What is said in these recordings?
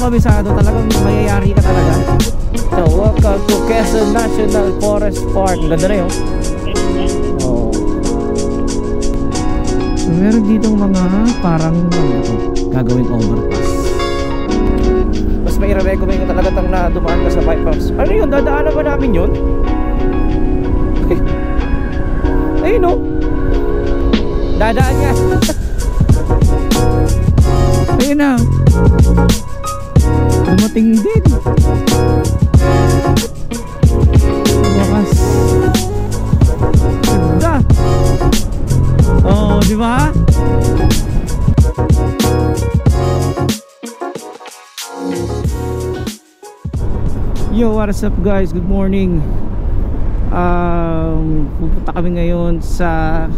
kabisado, talagang mayayari ka talaga. So, welcome to Quezon National Forest Park. Ganda na yun. Oh. So, meron ditong mga parang gagawing overpass. Mas may recommend ko talaga tang na dumaan ka sa bypass. Ano yun? Dadaanan ba namin yun? Ayun o. Dadaan niya. Ayun na. Dumating din. Wakas. Ganda. Oh, di ba? Yo, what's up guys? Good morning. Pupunta kami ngayon sa,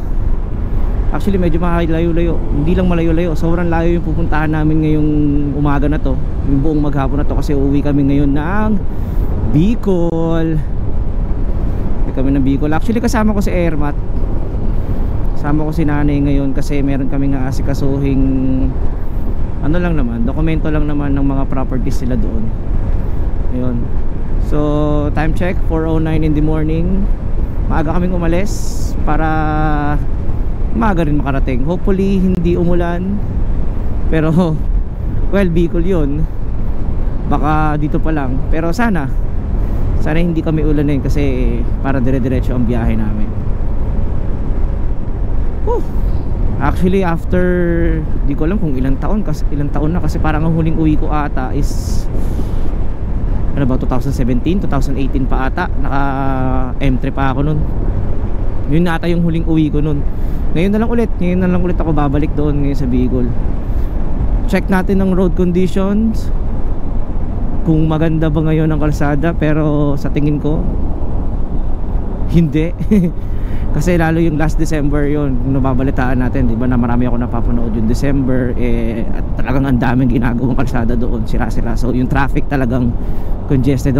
actually medyo malayo-layo. Hindi lang malayo-layo, sobrang layo yung pupuntahan namin ngayong umaga na to, yung buong maghapon na to, kasi uuwi kami ngayon ng Bicol. Uuwi kami ng Bicol. Actually kasama ko si Ermat, kasama ko si nanay ngayon kasi meron kaming aasikasuhing ano lang naman, dokumento lang naman ng mga properties sila doon. Ayun. So time check 4:09 in the morning. Maaga kaming umalis para maaga rin makarating. Hopefully hindi umulan. Pero well, Bicol yun, baka dito pa lang. Pero sana hindi kami ulanin kasi para dire-diretso ang biyahe namin. Actually after, di ko alam kung ilang taon na, kasi parang ang huling uwi ko ata is ano ba, 2017, 2018 pa ata. Naka M3 pa ako nun. Yun na ata yung huling uwi ko nun. Ngayon na lang ulit ako babalik doon ngayon sa Bicol. Check natin ng road conditions, kung maganda ba ngayon ang kalsada. Pero sa tingin ko hindi. Kasi lalo yung last December yun, nababalitaan natin, di ba, na marami ako napapanood yung December, at talagang ang daming ginagawang kalsada doon, sira-sira. So yung traffic talagang congested.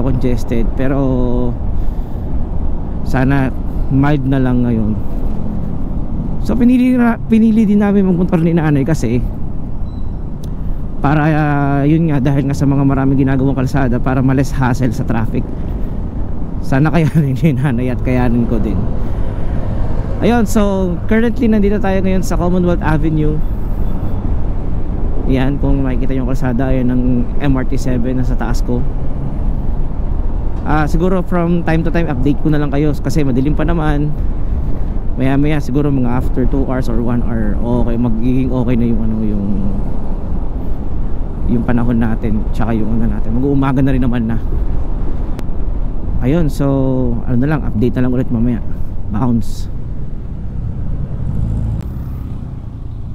Pero sana mild na lang ngayon. So pinili din namin magmotor ni nanay kasi para yun nga, dahil nga sa mga maraming ginagawang kalsada, para ma-less hassle sa traffic. Sana kayanin ni nanay at kayanin ko din. Ayun, so currently nandito tayo ngayon sa Commonwealth Avenue. Yan, kung makikita yung kalsada, ayun ng MRT7 na sa taas ko. Siguro from time to time update ko na lang kayo kasi madilim pa naman. Maya siguro mga after 2 hours or 1 hour, okay, magiging okay na yung ano, yung panahon natin, tsaka yung ano natin, mag-uumaga na rin naman na. Ayun, so ano na lang, update na lang ulit mamaya. Bounce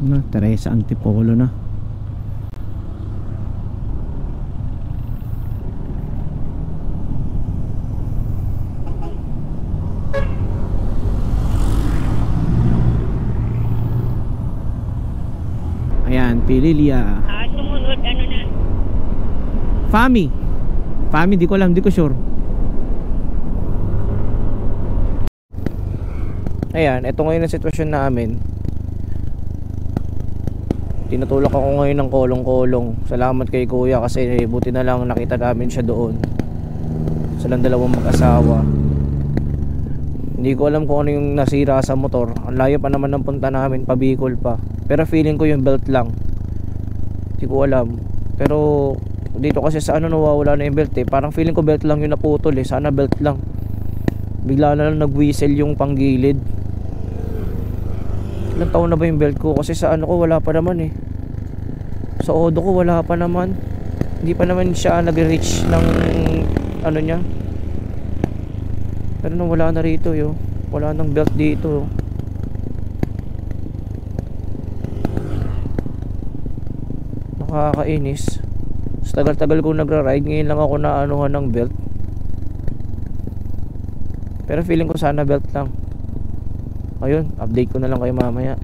na, Teresa Antipolo na. Ayan, Pililia. Sumunod ano na? Fami, di ko alam, di ko sure. Ayan, ito ngayon ang sitwasyon namin. Tinutulak ako ngayon ng kolong-kolong. Salamat kay kuya kasi buti na lang nakita namin siya doon. Silang dalawang mag-asawa. Hindi ko alam kung ano yung nasira sa motor. Ang layo pa naman ng punta namin, pa Bicol pa. Pero feeling ko yung belt lang. Hindi ko alam. Pero dito kasi sa ano nawawala na yung belt eh. Parang feeling ko belt lang yung naputol eh. Sana belt lang. Bigla na lang nag-whistle yung panggilid. Ilang taon na ba yung belt ko? Kasi sa ano ko wala pa naman eh. Sa Odo ko wala pa naman. Hindi pa naman siya nag-reach ng ano niya. Pero nung wala na rito yo. Wala nang belt dito. Nakakainis. Sa tagal-tagal ko nagra-ride, ngayon lang ako naanuhan ng belt. Pero feeling ko sana belt lang. Ayun, update ko na lang kayo mamaya.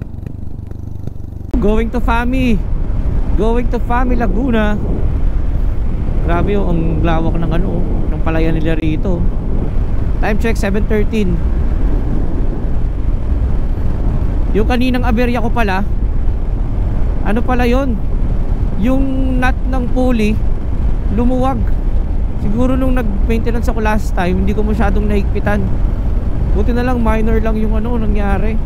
Going to Fami Laguna. Grabe yung ang lawak ng ano, ng palayan nila rito. Time check 7:13. Yung kaninang aberya ko pala, ano pala yon? Yung nut ng pulley lumuwag. Siguro nung nag-maintenance ako last time, hindi ko masyadong nahigpitan. Buti na lang minor lang yung nangyari.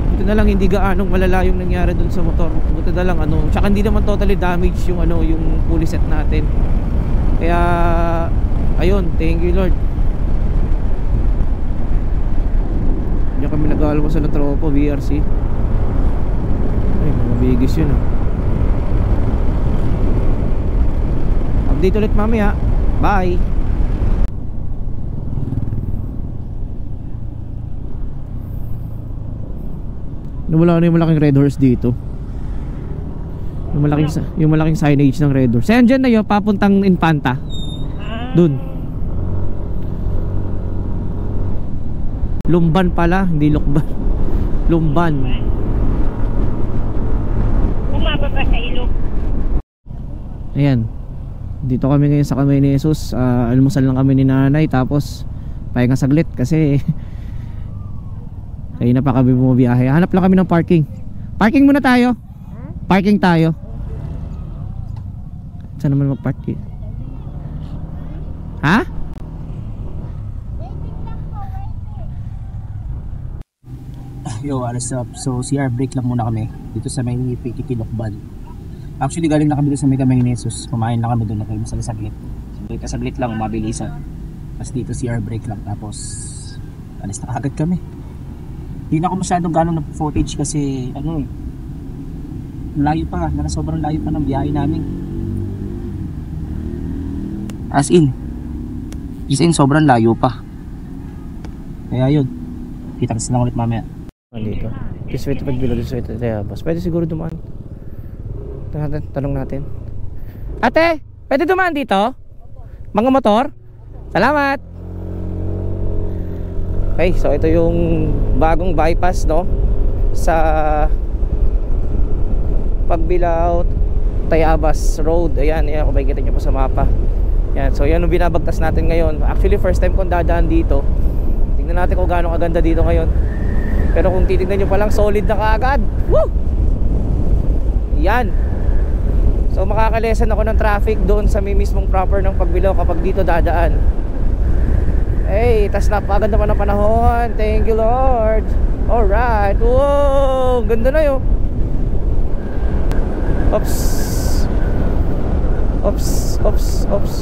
Buti na lang hindi gaanong malala yung nangyari dun sa motor. Buti na lang tsaka hindi naman totally damaged yung yung pulley set natin. Kaya ayun, thank you Lord. Hindi kami nag-almusal ng tropa, VRC. Ay, mga bigis yun Update ulit mamaya. Bye. Wala na yung malaking Red Horse dito. Yung malaking signage ng Red Horse. Saan dyan na yun? Papuntang Infanta. Dun. Lumban pala, hindi Lukban. Lumban. Bumaba pa sa ilog. Ayan. Dito kami ngayon sa Kamay ni Jesus. Almusal lang kami ni nanay. Tapos pahinga saglit kasi kaya na pa kami bumabiyahe. Hanap lang kami ng parking. Parking muna tayo. Parking tayo. Saan naman mag-park dito? Ha? Yo, what's up? So CR break lang muna kami dito sa may PTT Lokban. Actually galing na kami doon sa may Kamay ni Jesus. Kumain lang kami doon, okay, masala saglit. Saglit lang, mabilisan. Tapos dito CR break lang. Tapos alis na agad kami. Hindi na ako masyadong gano'n na footage kasi layo pa, sobrang layo pa ng biyahe namin. As in sobrang layo pa. Kaya yun, kita-kita lang ulit mamaya. Dito, this way to Pagbilo, this way to Tayabas. Pwede siguro dumaan. Tanong natin. Ate, pwede dumaan dito? Mga motor? Salamat. Okay, so ito yung bagong bypass sa Pagbilao Tayabas Road. Ayan, kung makikita nyo po sa mapa. Yan, so yan yung binabagtas natin ngayon. Actually first time kong dadaan dito. Tingnan natin kung gaano kaganda dito ngayon. Pero kung titignan nyo palang, solid na kaagad. Woo! Yan. So makakalesan ako ng traffic doon sa mismong proper ng Pagbilao kapag dito dadaan. Hey, tas napaganda naman ang panahon. Thank you Lord. Alright. Wow, ganda na yun. Oops.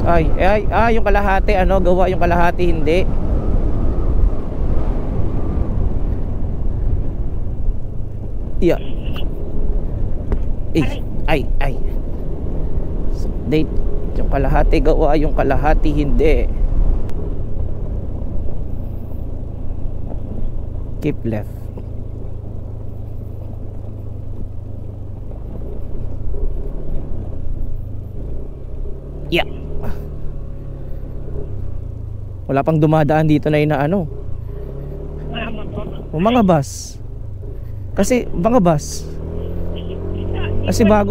Ay, yung kalahati gawa, yung kalahati hindi. Yeah. Ay. So, date, yung kalahati gawa, yung kalahati hindi. Keep left. Yeah. Wala pang dumadaan dito na mga bus. Kasi bago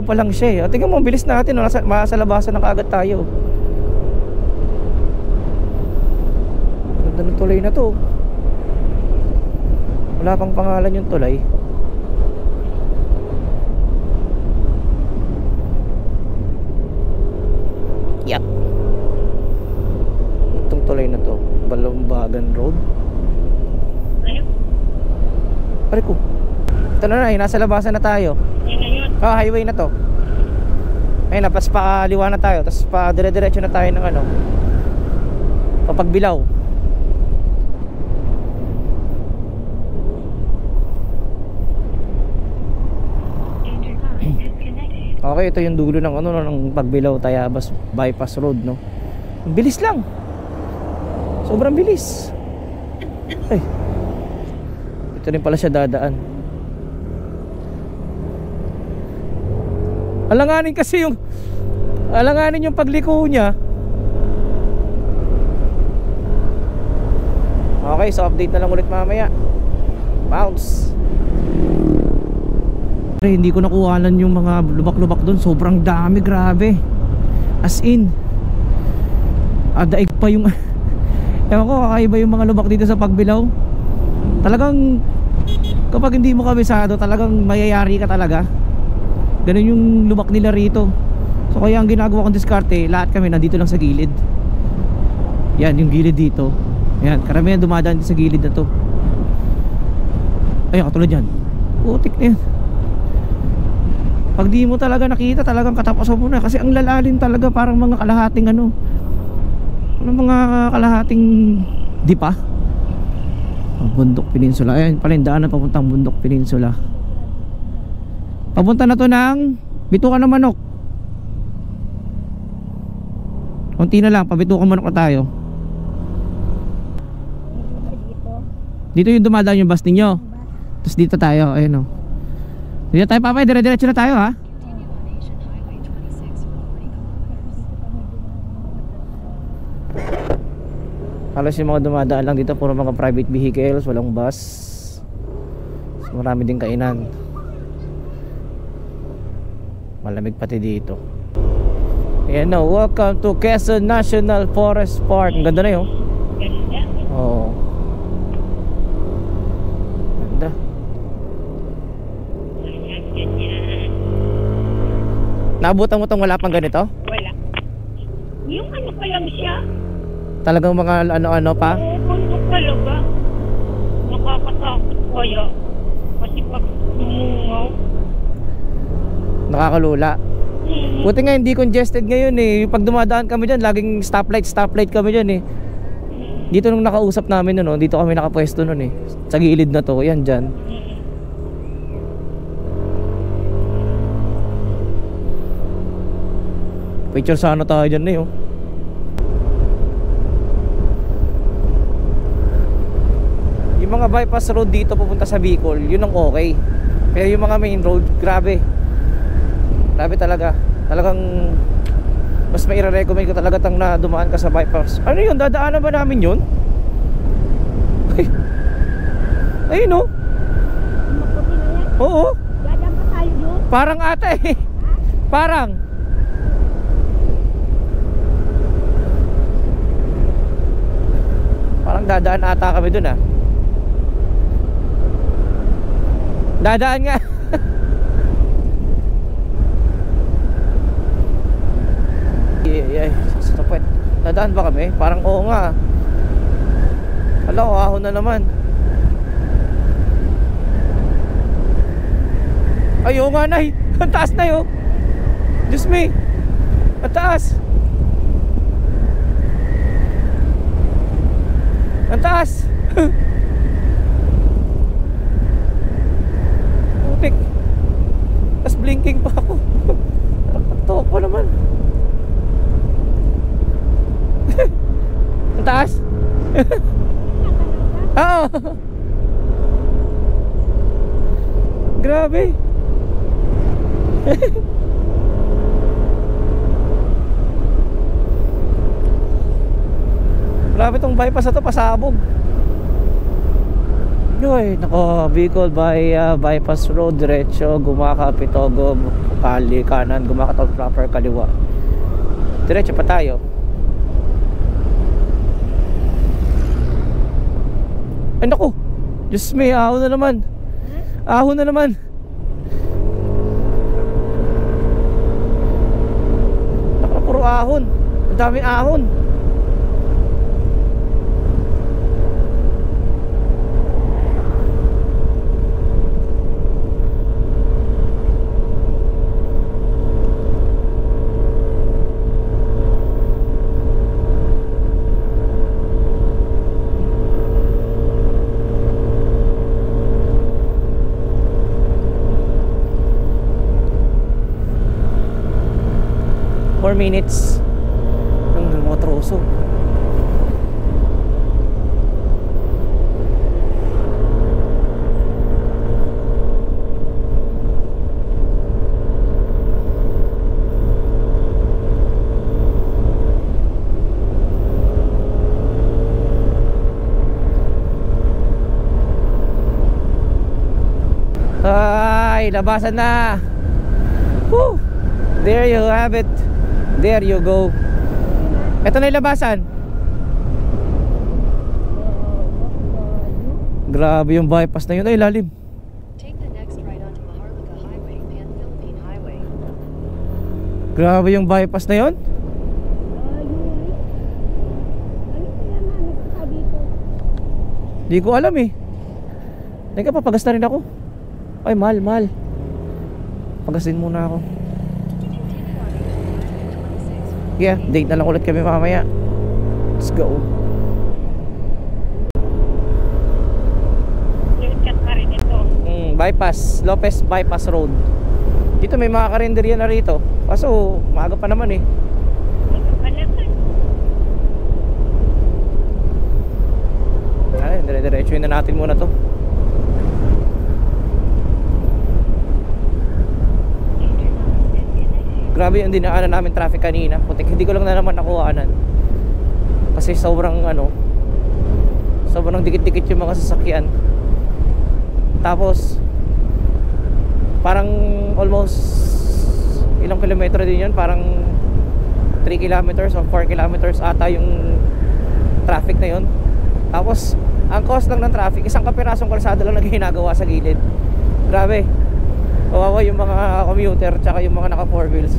pa lang siya. Tingnan mo, bilis natin. Sa labasan na kaagad tayo. Ganda ng tulay na to. Wala pang pangalan yung tulay. Yep. Itong tulay na to, Balumbagan Road. Pare ko. Ito na, nasa labasan na tayo. Highway na to. Ayun na, pas pakaliwa na tayo. Tapos pa dire-diretso na tayo ng Papagbilao. Okay, ito yung dulo ng ng Pagbilao Tayabas Bypass Road, Ang bilis lang. Sobrang bilis. Ay. Ito rin pala siya dadaan. Alanganin yung pagliko niya. Okay, so update na lang ulit mamaya. Bounce. Hindi ko nakuhanan yung mga lubak-lubak doon. Sobrang dami, grabe. As in daig pa yung ewan ko, kakaiba yung mga lubak dito sa Pagbilao. Talagang kapag hindi mo kabisado, talagang mayayari ka talaga. Ganun yung lubak nila rito. So kaya ang ginagawa kong diskarte, lahat kami nandito lang sa gilid. Yan, yung gilid dito. Yan, karamihan dumadaan sa gilid na to. Ayun, katulad yan. Putik na yan. Pag di mo talaga nakita, talagang katapasan mo na. Kasi ang lalalim talaga, parang mga kalahating ano, mga kalahating dipa. Ang Bundok Peninsula. Ayan pala yung daanan papuntang Bundok Peninsula. Papunta na to ng Bitukan ng Manok. Konti na lang, pabitukan manok na tayo. Dito yung dumadaan yung bus ninyo. Tapos dito tayo, ayun o. Dito tayo papay, dire-diretso na tayo ha. Halos yung mga dumadaan lang dito, puro mga private vehicles, walang bus. So, marami din kainan. Malamig pati dito. Ayan na, welcome to Quezon National Forest Park. Ang ganda na yun. Ganda. Oo. Ganda. Ganyan. Naabutan mo tong wala pang ganito? Wala. Yung ano pa lang siya. Talagang mga ano-ano pa? Oo, bundok talaga. Nakakatakot kaya. Kasi pag lumungaw. Nakakalula. Buti nga hindi congested ngayon eh. Pag dumadaan kami dyan, laging stoplight kami dyan eh. Dito nung nakausap namin nun, dito kami nakapwesto nun eh. Sa gilid na to, yan dyan. Picture sana tayo dyan eh oh. Yung mga bypass road dito papunta sa Bicol, yun ang okay. Pero yung mga main road, grabe. Grabe talaga. Talagang mas may i-recommend ko talaga tang na dumaan ka sa bypass. Ano yun? Dadaanan ba namin yun? Ayun no? Maputi na yan. Oo. Dadaan pa tayo doon. Parang ata eh. Parang. Parang dadaan ata kami dun ah. Dadaan nga. Ay, sasapwet. Dadaan ba kami? Parang oo nga. Hala, ahon na naman. Ay, oo nga nay. Ang taas na yun. Diyos me. Ang taas. Ang taas. Putik. Tapos blinking pa ako. Nakakatok pa naman. Ang taas. Oo. Grabe. Grabe tong bypass na to, pasabog. Yoy, nako, Bicol by bypass road, diretso, Gumaka, Pitogo, kali kanan, Gumaka to proper kaliwa. Diretso pa tayo. Ay naku, Diyos me, ahon na naman. Ahon na naman. Naku, puro ahon. Ang dami ahon. Minutes ng mga troso. Ay, labasan na. Woo! There you have it. There you go. Ito na yung labasan. Grabe yung bypass na yun. Ay, lalim. Take the next right onto Maharlika Highway, Pan-Philippine Highway. Grabe yung bypass na yon. Yuri. Ano kaya nga nagkaka dito? Di ko alam eh. Teka, papagasta rin ako. Ay, mahal. Pagastin muna ako. Yeah, date na lang ulit kami mamaya. Let's go. Shortcut pa rin ito. Bypass, Lopez Bypass Road. Dito may mga karinderya na rito. Kaso maaga pa naman eh. Ay, dire-diretsuin na natin muna to. Grabe yung dinaanan namin traffic kanina. Putik, hindi ko lang na naman nakuhaanan. Kasi sobrang dikit-dikit yung mga sasakyan. Tapos parang almost ilang kilometro din yun. Parang 3 kilometers o 4 kilometers ata yung traffic na yun. Tapos ang cost lang ng traffic, isang kapirasong kalsada lang na ginagawa sa gilid. Grabe. Kawawa yung mga commuter tsaka yung mga naka 4 wheels.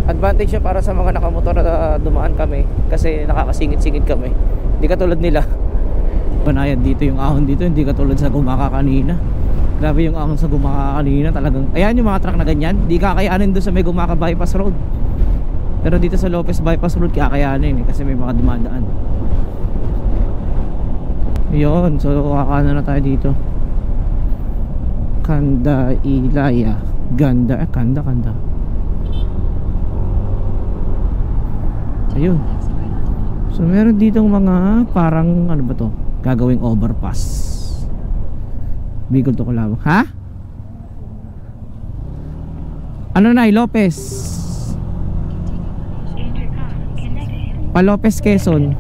Advantage siya para sa mga nakamotor na dumaan kami kasi nakakasingit-singit kami. Hindi katulad nila. Banayad dito yung ahon dito, hindi katulad sa Gumaka kanina. Grabe yung ahon sa Gumaka kanina talagang. Ayan yung mga truck na ganyan, di kakayanin doon sa may Gumaka Bypass Road. Pero dito sa Lopez Bypass Road kakayanin kasi may mga dumadaan. Yun, so kakana na tayo dito. Kanda Ilaya. Kanda. Ayun. So meron ditong mga parang ano ba to? Gagawing overpass. Bicol to Calawag. Ha? Ano na, Lopez? Pa Lopez Quezon.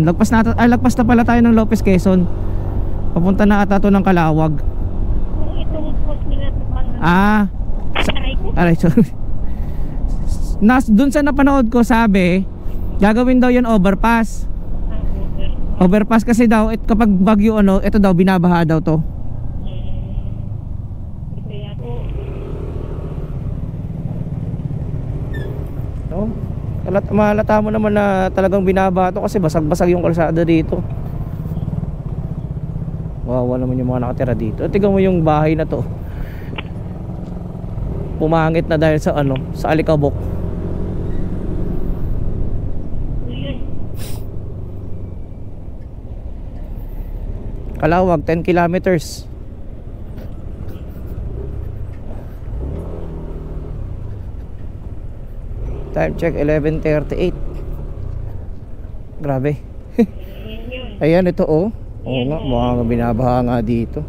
Lagpas na pala tayo ng Lopez Quezon. Papunta na ata to ng Calawag. Itong post nila ito pang Aray, sorry. Dun sa napanood ko sabi, gagawin daw yun overpass. Overpass kasi daw kapag bagyo ito daw binabaha daw to. No? Malata mo naman na talagang binabaha to kasi basag-basag yung kalsada dito. Wawa naman yung mga nakatira dito. Tingnan mo yung bahay na to. Pumangit na dahil sa sa alikabok. Calawag 10 kilometers. Time check 11:38. Grabe. Ayan ito oh. Oo nga, mukhang binabaha nga dito.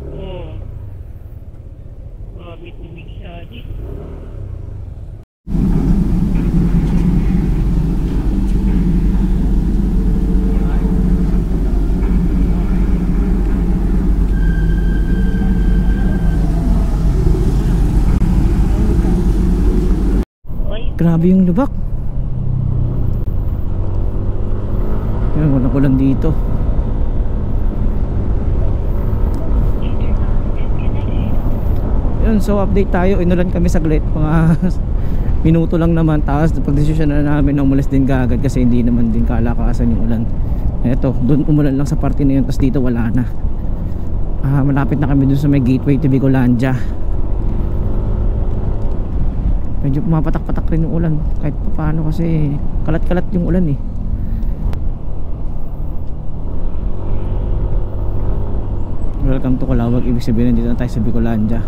Grabe yung lubak. Yan, walang ulan dito. Yun, so update tayo. Inulan kami saglit, mga minuto lang naman. Tapos pagdesisyon na namin na umalis din kaagad kasi hindi naman din kalakasan yung ulan. Eto, doon umulan lang sa parte na yun. Tapos dito wala na. Malapit na kami dun sa may gateway to Bicolandia. Medyo pumapatak-patak rin yung ulan kahit paano kasi kalat-kalat yung ulan eh. Welcome to Calawag, ibig sabihin dito na tayo sa Bicolandia.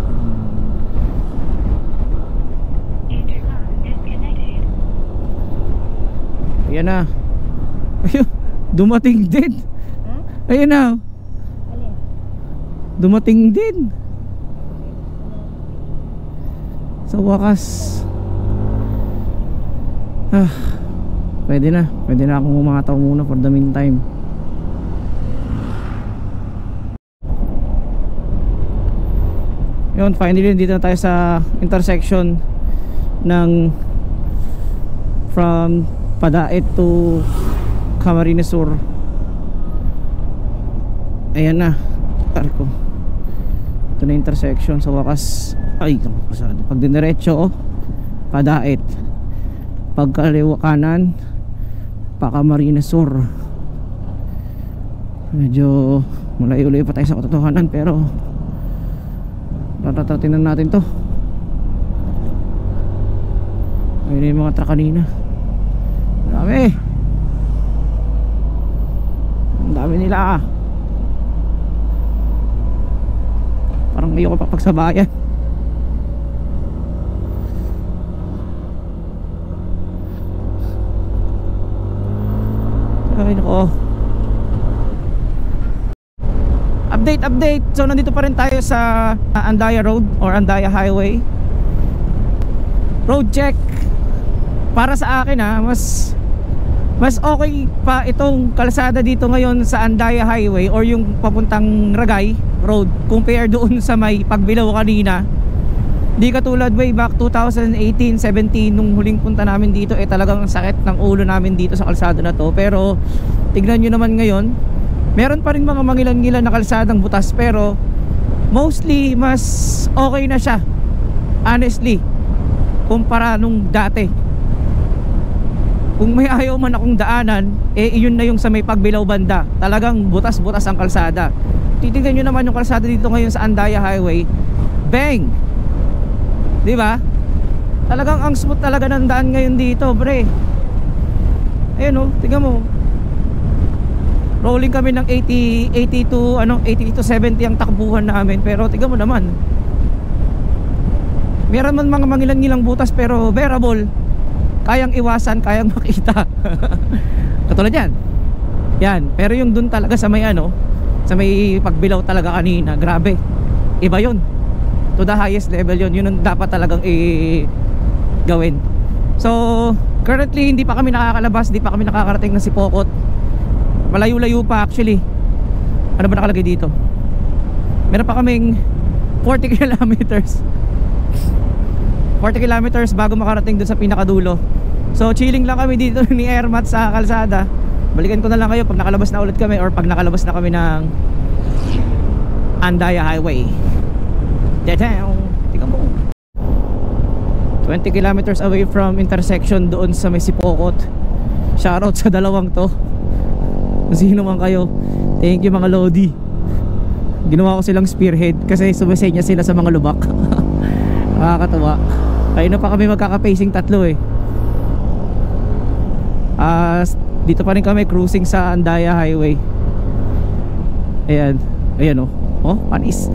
Ayan na. Ayun, dumating din. Ayan na. Dumating din. Sa wakas. Pwede na akong umataw muna for the meantime. Yun, finally dito na tayo sa intersection ng from Padaet to Camarines Sur. Ayan na. Arko. ito na intersection sa wakas. Ay, pag diniretso, padait. Pag kaliwa kanan, Paka Marina Sur. Medyo malayo-layo pa tayo sa katotohanan, pero tatatatin natin to. Ayun yung mga truck kanina. Dami. Ang dami nila. Parang ayoko pa pagsabayan. Ay nako. Update. So nandito pa rin tayo sa Andaya Road or Andaya Highway. Road check. Para sa akin mas okay pa itong kalsada dito ngayon sa Andaya Highway or yung papuntang Ragay Road compare doon sa may Pagbilao kanina. Di katulad way back 2018-17 nung huling punta namin dito, talagang sakit ng ulo namin dito sa kalsada na to. Pero tignan nyo naman ngayon, meron pa rin mga mangilan-ngilan na kalsadang butas, pero mostly mas okay na siya honestly kumpara nung dati. Kung may ayaw man akong daanan, iyon na yung sa may Pagbilao banda. Talagang butas-butas ang kalsada. Titignan nyo naman yung kalsada dito ngayon sa Andaya Highway. Bang! Diba? Talagang ang smooth talaga ng daan ngayon dito, pre. Ayun tingnan mo. Rolling kami ng 80 to 70 ang takbuhan namin. Pero tingnan mo naman, meron man mga mangilan-ngilang butas pero bearable. Kayang iwasan, kayang makita. Katulad yan. Yan, pero yung dun talaga sa may sa may Pagbilao talaga kanina, grabe. Iba yun. To the highest level yun. Yun ang dapat talagang gawin. So, currently hindi pa kami nakakalabas, hindi pa kami nakakarating ng Sipokot. Malayo-layo pa actually. Ano ba nakalagay dito? Meron pa kaming 40 kilometers 40 kilometers bago makarating dun sa pinakadulo. So chilling lang kami dito ni Airmat sa kalsada. Balikan ko na lang kayo pag nakalabas na ulit kami or pag nakalabas na kami ng Andaya Highway. Tingnan mo, 20 kilometers away from intersection doon sa may Sipokot. Shoutout sa dalawang to. Kung sino man kayo, thank you mga Lodi. Ginawa ko silang spearhead kasi sumisenya sila sa mga lubak. Nakakatawa. Kaya na pa kami magkaka-pacing tatlo dito pa rin kami cruising sa Andaya Highway. Ayan. Ayan panis.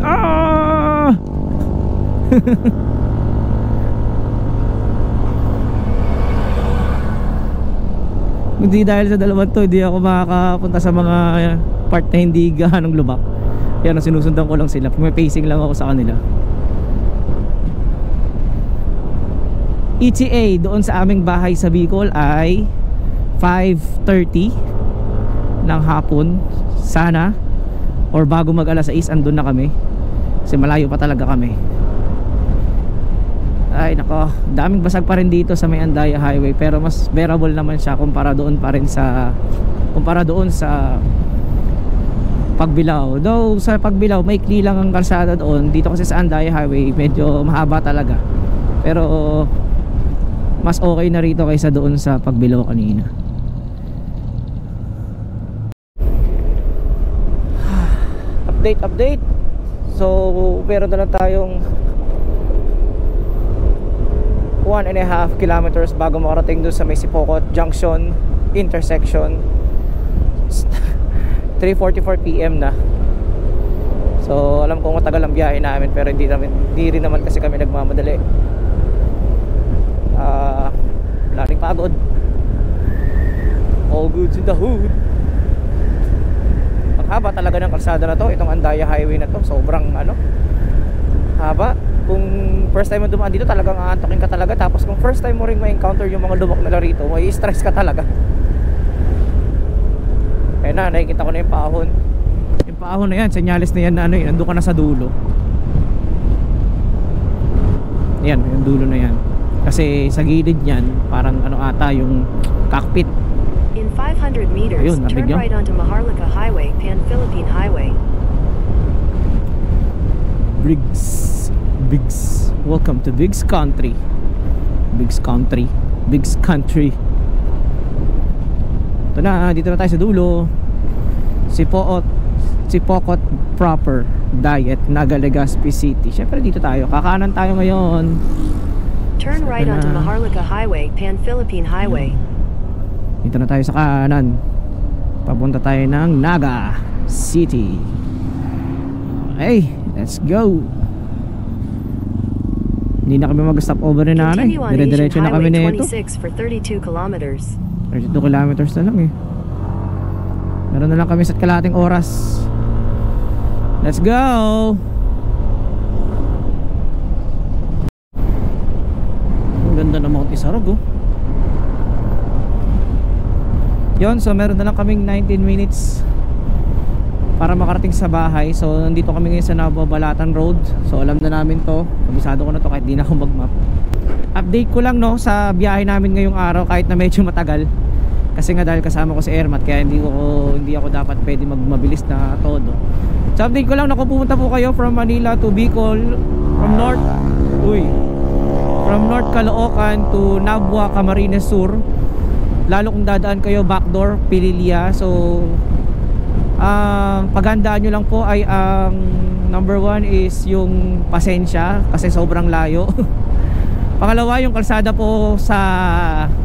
Hindi dahil sa dalawang to, hindi ako makakapunta sa mga part na hindi gaanong lubak. Ayan, sinusundan ko lang sila. May pacing lang ako sa kanila. ETA doon sa aming bahay sa Bicol ay 5:30 ng hapon sana, or bago mag alas 6 andun na kami kasi malayo pa talaga kami. Ay nako, daming basag pa rin dito sa may Andaya Highway, pero mas bearable naman siya kumpara doon sa Pagbilao. Though sa Pagbilao maikli lang ang kalsada doon, dito kasi sa Andaya Highway medyo mahaba talaga. Pero mas okay na rito kaysa doon sa Pagbilao kanina. Update. So meron na lang tayong 1.5 kilometers bago makarating doon sa may Sipokot Junction intersection. 3:44 PM na. So alam ko matagal ang biyahe namin, pero hindi rin naman kasi kami nagmamadali. Laling pagod. All goods in the hood. Maghaba talaga ng kalsada na to, itong Andaya Highway na to. Sobrang haba. Kung first time mo dumaan dito, talagang aantokin ka talaga. Tapos kung first time mo rin ma-encounter yung mga lubak na rito, may stress ka talaga. Ayun na, nakikita ko na yung paahon. Yung paahon na yan, senyales na yan na nandun ka na sa dulo. Yan, yung dulo na yan. Kasi sa gilid yan, parang ata yung cockpit. In 500 meters, ayun, turn right onto Maharlika Highway, Pan-Philippine Highway. Biggs. Welcome to Biggs Country. Biggs Country. Ito na, dito na tayo sa dulo. Sipokot proper diet, Naga Legazpi City. Syempre dito tayo, kakanan tayo ngayon. Turn right onto Maharlika Highway, Pan-Philippine Highway. Dito na tayo sa kanan. Papunta tayo ng Naga City. Okay, let's go. Hindi na kami mag-stop over ni nanay. Continue on Dire-diretso Asian na kami Highway nito. 26 for 32 kilometers. 32 kilometers na lang eh. Meron na lang kami sa kalahating oras. Let's go. Ang ganda ng Mount Isarog oh. Yun, so meron na lang kaming 19 minutes para makarating sa bahay. So nandito kami ngayon sa Nabobalatan Road. So alam na namin to, kabisado ko na to kahit di na ako mag-map. Update ko lang no sa biyahe namin ngayong araw kahit na medyo matagal. Kasi nga dahil kasama ko si Ermat, kaya hindi ako dapat pwede mabilis na todo. So update ko lang na kung pupunta po kayo from Manila to Bicol, from North Caloocan to Nabua, Camarines Sur, lalo kung dadaan kayo backdoor Pililia. So paghandaan nyo lang po ay ang number 1 is yung pasensya kasi sobrang layo. Pangalawa, yung kalsada po sa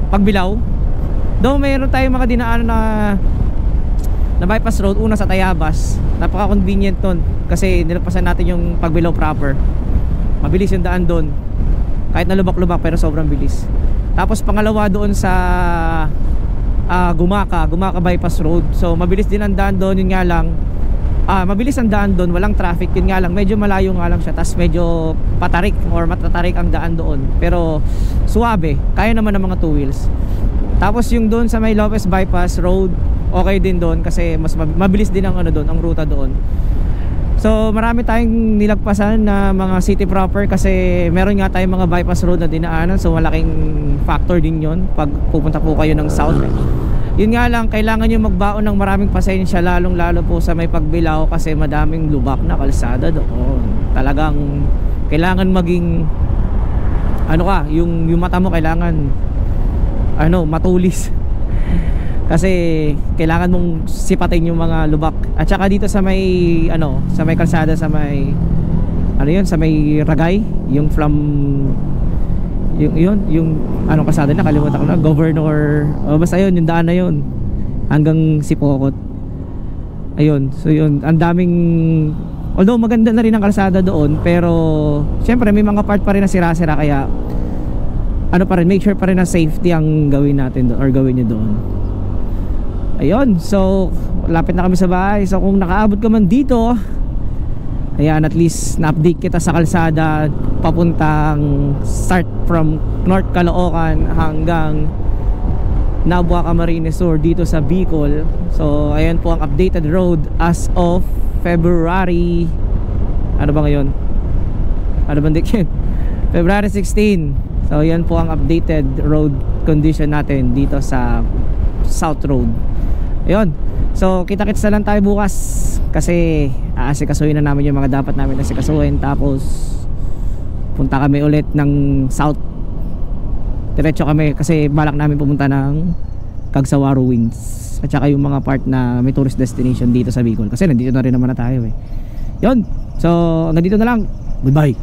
Pagbilao. Though mayroon tayong mga dinaan na bypass road. Una sa Tayabas, napaka convenient nun kasi nilagpasan natin yung Pagbilao proper. Mabilis yung daan doon kahit na lubak-lubak pero sobrang bilis. Tapos pangalawa doon sa Gumaka bypass road. So mabilis din ang daan doon, yun nga lang mabilis ang daan doon, walang traffic, yun nga lang medyo malayo nga lang siya, tas medyo patarik or matatarik ang daan doon, pero suwabe, kaya naman ng mga 2 wheels. Tapos yung doon sa may Lopez bypass road, okay din doon kasi mas mabilis din ang doon, ang ruta doon. So marami tayong nilagpasan na mga city proper kasi meron nga tayong mga bypass road na dinaanan. So malaking factor din yon pag pupunta po kayo ng south. Yun nga lang, kailangan nyo magbaon ng maraming pasensya, lalong lalo po sa may Pagbilao kasi madaming lubak na kalsada doon. Talagang kailangan maging yung mata mo kailangan matulis. Kasi kailangan mong sipatin yung mga lubak. At saka dito sa may sa may kalsada, sa may sa may Ragay, yung from yung anong kalsada na, kalimutan ko na, Governor, basta yun, yung daan na yun hanggang Sipokot. Ayun, so yun, ang daming, although maganda na rin ang kalsada doon, pero syempre may mga part pa rin na sira-sira, kaya pa rin, make sure pa rin na safety ang gawin natin doon or gawin nyo doon. Ayun, so lapit na kami sa bahay. So kung nakaabot ka man dito, ayan, at least na-update kita sa kalsada papuntang start from North Caloocan hanggang Nabua, Camarines Sur dito sa Bicol. So ayan po ang updated road as of February, ano ba ngayon? Ano ba date? February 16. So ayan po ang updated road condition natin dito sa South Road. Ayun, so kita-kits na lang tayo bukas kasi aasikasuhin na namin yung mga dapat namin asikasuhin. Tapos punta kami ulit ng South, diretso kami kasi balak namin pumunta ng Cagsawa Ruins at saka yung mga part na may tourist destination dito sa Bicol kasi nandito na rin naman na tayo eh. Yun, so hanggang dito na lang, goodbye.